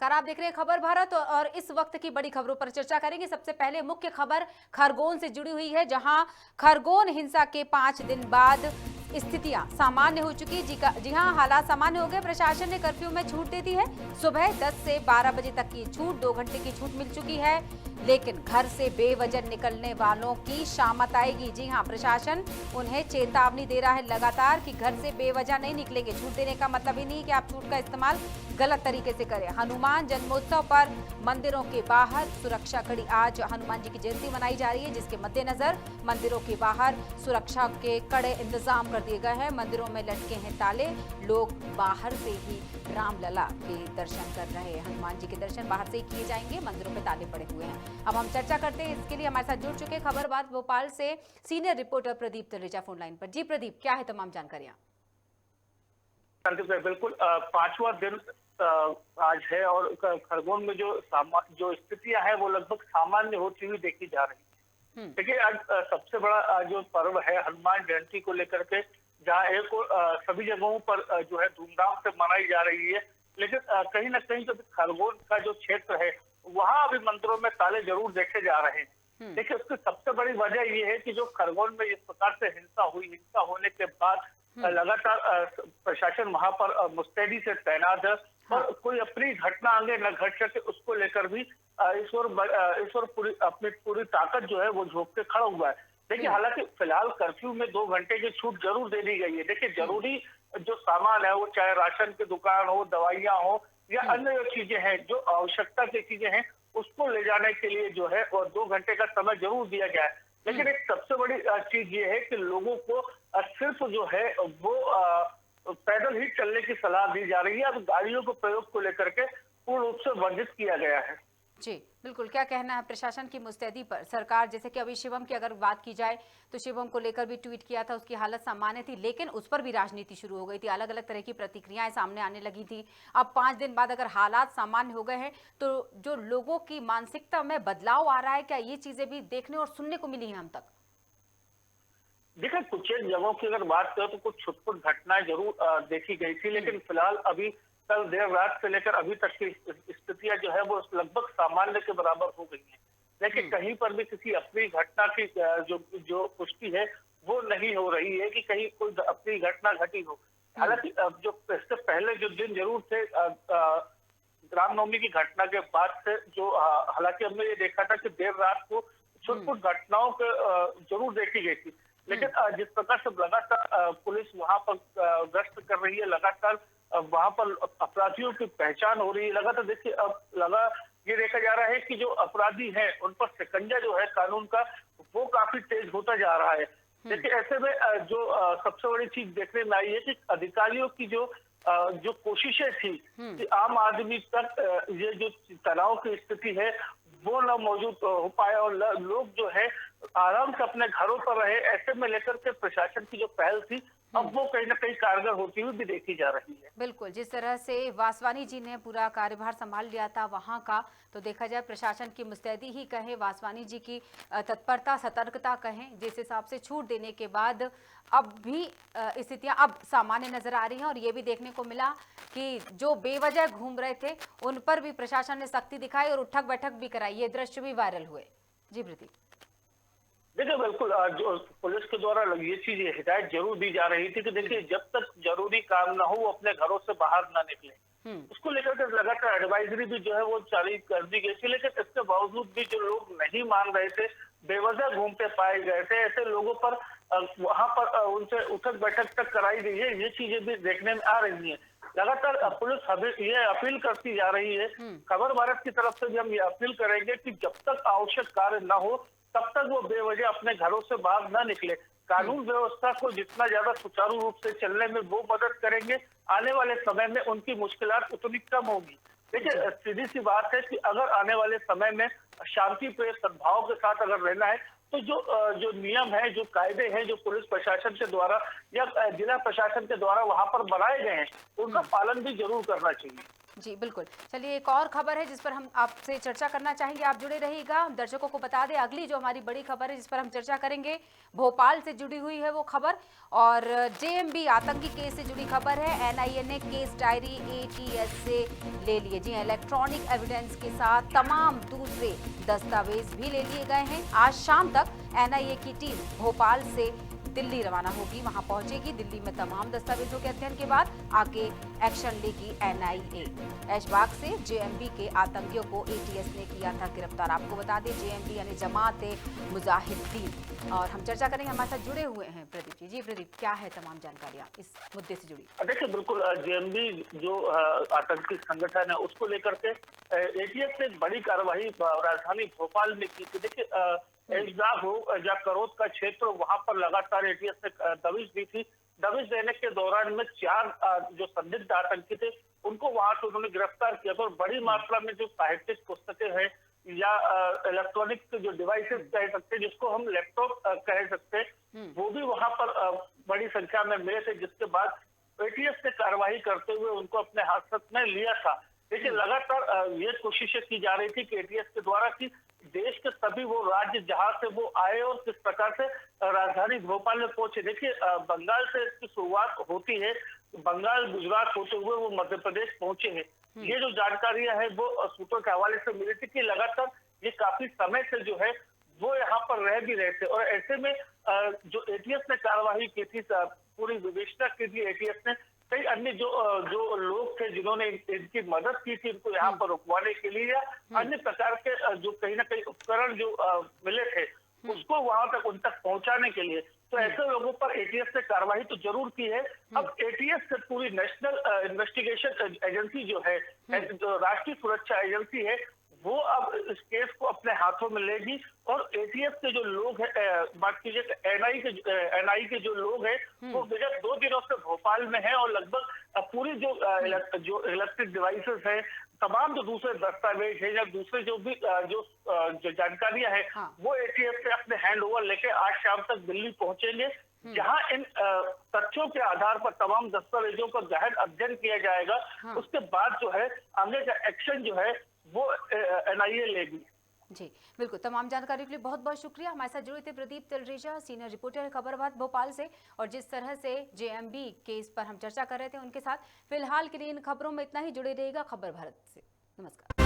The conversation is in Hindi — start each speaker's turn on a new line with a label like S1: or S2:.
S1: नमस्कार, आप देख रहे हैं खबर भारत और इस वक्त की बड़ी खबरों पर चर्चा करेंगे। सबसे पहले मुख्य खबर खरगोन से जुड़ी हुई है, जहां खरगोन हिंसा के 5 दिन बाद स्थितियां सामान्य हो चुकी है। जी हां, हालात सामान्य हो गए। प्रशासन ने कर्फ्यू में छूट दे दी है। सुबह 10 से 12 बजे तक की छूट, 2 घंटे की छूट मिल चुकी है। लेकिन घर से बेवजह निकलने वालों की शामत आएगी। जी हां, प्रशासन उन्हें चेतावनी दे रहा है लगातार कि घर से बेवजह नहीं निकलेंगे। छूट देने का मतलब ही नहीं कि आप छूट का इस्तेमाल गलत तरीके से करें। हनुमान जन्मोत्सव पर मंदिरों के बाहर सुरक्षा कड़ी। आज हनुमान जी की जयंती मनाई जा रही है, जिसके मद्देनजर मंदिरों के बाहर सुरक्षा के कड़े इंतजाम कर दिए गए हैं। मंदिरों में लटके हैं ताले। लोग बाहर से ही रामलला के दर्शन कर रहे हैं। हनुमान जी के दर्शन बाहर से ही किए जाएंगे, मंदिरों पे ताले पड़े हुए हैं। अब हम चर्चा करते हैं, इसके लिए हमारे साथ जुड़ चुके खबर बात भोपाल से senior reporter Pradeep Taleja phone line पर। जी प्रदीप, क्या है तमाम जानकारियां?
S2: बिल्कुल, पांचवा दिन आज है और खरगोन में जो स्थितियां हैं वो लगभग सामान्य होती हुई देखी जा रही है। देखिए, आज सबसे बड़ा जो पर्व है हनुमान जयंती को लेकर के, जहाँ एक सभी जगहों पर जो है धूमधाम से मनाई जा रही है, लेकिन कहीं ना कहीं जो खरगोन का जो क्षेत्र है वहाँ अभी मंदिरों में ताले जरूर देखे जा रहे हैं। देखिए, उसकी सबसे बड़ी वजह ये है कि जो खरगोन में इस प्रकार से हिंसा होने के बाद लगातार प्रशासन वहां पर मुस्तैदी से तैनात है और कोई अपनी घटना आगे न घट सके उसको लेकर भी इस ओर पूरी ताकत जो है वो झोंक के खड़ा हुआ है। देखिए, हालांकि फिलहाल कर्फ्यू में 2 घंटे की छूट जरूर दे दी गई है। देखिए, जरूरी जो सामान है वो चाहे राशन की दुकान हो, दवाइयां हो या अन्य जो चीजें हैं, जो आवश्यकता की चीजें हैं, उसको ले जाने के लिए जो है और 2 घंटे का समय जरूर दिया गया है। लेकिन एक सबसे बड़ी चीज ये है कि लोगों को सिर्फ जो है वो पैदल ही चलने की सलाह दी जा रही है। अब गाड़ियों के प्रयोग को लेकर के पूर्ण रूप से वर्जित किया गया है।
S1: जी बिल्कुल, क्या कहना है प्रशासन की मुस्तैदी पर? सरकार, जैसे कि अभी शिवम की अगर बात की जाए तो शिवम को लेकर भी ट्वीट किया था, उसकी हालत सामान्य थी, लेकिन उस पर भी राजनीति शुरू हो गई थी। अलग अलग तरह की प्रतिक्रियाएं सामने आने लगी थी। अब 5 दिन बाद अगर हालात सामान्य हो गए हैं तो जो लोगों की मानसिकता में बदलाव आ रहा है, क्या ये चीजें भी देखने और सुनने को मिली है हम तक?
S2: देखिए, कुछ एक जगहों की अगर बात करें तो कुछ छुटपुट घटनाएं जरूर देखी गई थी, लेकिन फिलहाल अभी कल देर रात से लेकर अभी तक की स्थितियां जो है वो लगभग सामान्य के बराबर हो गई हैं। लेकिन कहीं पर भी किसी अपनी घटना की जो पुष्टि है वो नहीं हो रही है कि कहीं कोई अपनी घटना घटी हो। हालांकि जो इससे पहले जो दिन जरूर थे रामनवमी की घटना के बाद से, जो हालांकि हमने ये देखा था कि देर रात को छुटपुट घटनाओं के जरूर देखी गई थी, लेकिन जिस प्रकार से लगातार पुलिस वहां पर गश्त कर रही है, लगातार वहां पर अपराधियों की पहचान हो रही है, लगातार देखिए अब ये देखा जा रहा है कि जो अपराधी हैं उन पर शिकंजा जो है कानून का वो काफी तेज होता जा रहा है। देखिए, ऐसे में जो सबसे बड़ी चीज देखने में आई है कि अधिकारियों की जो कोशिशें थी कि आम आदमी तक ये जो तनाव की स्थिति है वो न मौजूद हो पाए और लोग जो है आराम से अपने घरों पर रहे, ऐसे में लेकर के प्रशासन की जो पहल थी अब वो कहीं ना कहीं कारगर होती हुई भी देखी जा रही है।
S1: बिल्कुल, जिस तरह से वासवानी जी ने पूरा कार्यभार संभाल लिया था वहां का, तो देखा जाए प्रशासन की मुस्तैदी ही कहें, वासवानी जी की तत्परता, सतर्कता कहें, जिस हिसाब से छूट देने के बाद अब भी स्थितियां अब सामान्य नजर आ रही हैं। और ये भी देखने को मिला कि जो बेवजह घूम रहे थे उन पर भी प्रशासन ने सख्ती दिखाई और उठक बैठक भी कराई। ये दृश्य भी वायरल हुए। जी प्रदीप।
S2: देखिए, बिल्कुल जो पुलिस के द्वारा ये चीज हिदायत जरूर दी जा रही थी कि देखिए, जब तक जरूरी काम ना हो वो अपने घरों से बाहर ना निकले। उसको लेकर के लगातार एडवाइजरी भी जो है वो जारी कर दी गई थी, लेकिन इसके बावजूद भी जो लोग नहीं मान रहे थे, बेवजह घूमते पाए गए थे, ऐसे लोगों पर वहां पर उनसे उठक बैठक तक कराई गई है। ये चीजें भी देखने में आ रही है। लगातार पुलिस हमें ये अपील करती जा रही है, खबर भारत की तरफ से भी हम ये अपील करेंगे कि जब तक आवश्यक कार्य न हो तब तक वो बेवजह अपने घरों से बाहर न निकले। कानून व्यवस्था को जितना ज्यादा सुचारू रूप से चलने में वो मदद करेंगे, आने वाले समय में उनकी मुश्किलात उतनी कम होगी। देखिए, सीधी सी बात है कि अगर आने वाले समय में शांति प्रिय सद्भाव के साथ अगर रहना है तो जो नियम है, जो कायदे हैं, जो पुलिस प्रशासन के द्वारा या जिला प्रशासन के द्वारा वहां पर बनाए गए हैं, उनका पालन भी जरूर करना चाहिए।
S1: जी बिल्कुल। चलिए एक और खबर है जिस पर हम आपसे चर्चा करना चाहेंगे, आप जुड़े रहिएगा। दर्शकों को बता दें अगली जो हमारी बड़ी खबर है जिस पर हम चर्चा करेंगे, भोपाल से जुड़ी हुई है वो खबर, और जेएमबी आतंकी केस से जुड़ी खबर है। एनआईए ने केस डायरी एटीएस से ले लिए। जी हाँ, इलेक्ट्रॉनिक एविडेंस के साथ तमाम दूसरे दस्तावेज भी ले लिए गए हैं। आज शाम तक एनआईए की टीम भोपाल से दिल्ली रवाना होगी, वहां पहुंचेगी। दिल्ली में तमाम दस्तावेजों के अध्ययन के बाद आगे एक्शन लेगी एनआईए। ऐशबाग से जेएमबी के आतंकियों को एटीएस ने किया था गिरफ्तार। आपको बता दें जेएमबी यानी जमात मुजाहिदीन। और हम चर्चा करेंगे, हमारे साथ जुड़े हुए हैं प्रदीप जी। जी प्रदीप, क्या है तमाम जानकारियां इस मुद्दे से जुड़ी?
S2: देखिए बिल्कुल, जेएमबी जो आतंकी संगठन है उसको लेकर के एटीएस ने बड़ी कार्रवाई राजधानी भोपाल में की थी। देखिए ऐशबाग हो या करोद का क्षेत्र, वहां पर लगातार एटीएस ने दबिश दी थी। दबिश देने के दौरान में 4 जो संदिग्ध आतंकी थे उनको वहां से उन्होंने गिरफ्तार किया था, और बड़ी मात्रा में जो साहित्यिक पुस्तकें हैं या इलेक्ट्रॉनिक जो डिवाइसेस कह सकते हैं, जिसको हम लैपटॉप कह सकते हैं, वो भी वहां पर बड़ी संख्या में मिले थे, जिसके बाद एटीएस ने कार्रवाई करते हुए उनको अपने हाथ में लिया था। देखिए लगातार ये कोशिशें की जा रही थी कि एटीएस के द्वारा कि देश के सभी वो राज्य जहां से वो आए और किस प्रकार से राजधानी भोपाल में पहुंचे। देखिए बंगाल से इसकी शुरुआत होती है, बंगाल गुजरात होते हुए वो मध्य प्रदेश पहुंचे हैं। ये जो जानकारियां हैं वो सूत्रों के हवाले से मिली थी कि लगातार ये काफी समय से जो है वो यहाँ पर रह भी रहे थे, और ऐसे में जो एटीएस ने कार्रवाई की थी, पूरी विवेचना की थी एटीएस ने, कई अन्य जो लोग थे जिन्होंने इनकी मदद की थी इनको यहाँ पर रुकवाने के लिए, या अन्य प्रकार के जो कहीं ना कहीं उपकरण जो मिले थे उसको वहां तक उन तक पहुंचाने के लिए, तो ऐसे लोगों पर एटीएस ने कार्रवाई तो जरूर की है। अब एटीएस से पूरी नेशनल इन्वेस्टिगेशन एजेंसी जो है, जो राष्ट्रीय सुरक्षा एजेंसी है, वो अब इस केस को अपने हाथों में लेगी, और एटीएस के जो लोग हैं, बात कीजिए एनआई के जो लोग हैं वो विगत 2 दिनों से भोपाल में है, और लगभग पूरी जो इलेक्ट्रिक डिवाइसेस है, तमाम जो दूसरे दस्तावेज है या दूसरे जो भी जो जानकारियां हैं,
S1: हाँ।
S2: वो एटीएस से अपने हैंड ओवर लेके आज शाम तक दिल्ली पहुंचेंगे, जहां इन तथ्यों के आधार पर तमाम दस्तावेजों का गहन अध्ययन किया जाएगा। उसके बाद जो है आगे का एक्शन जो है वो एनआईए लेगी।
S1: जी बिल्कुल, तमाम जानकारी के लिए बहुत बहुत शुक्रिया। हमारे साथ जुड़े थे प्रदीप तलरेजा, सीनियर रिपोर्टर खबरबात भोपाल से, और जिस तरह से जेएमबी केस पर हम चर्चा कर रहे थे उनके साथ। फिलहाल के लिए इन खबरों में इतना ही, जुड़े रहेगा खबर भारत से। नमस्कार।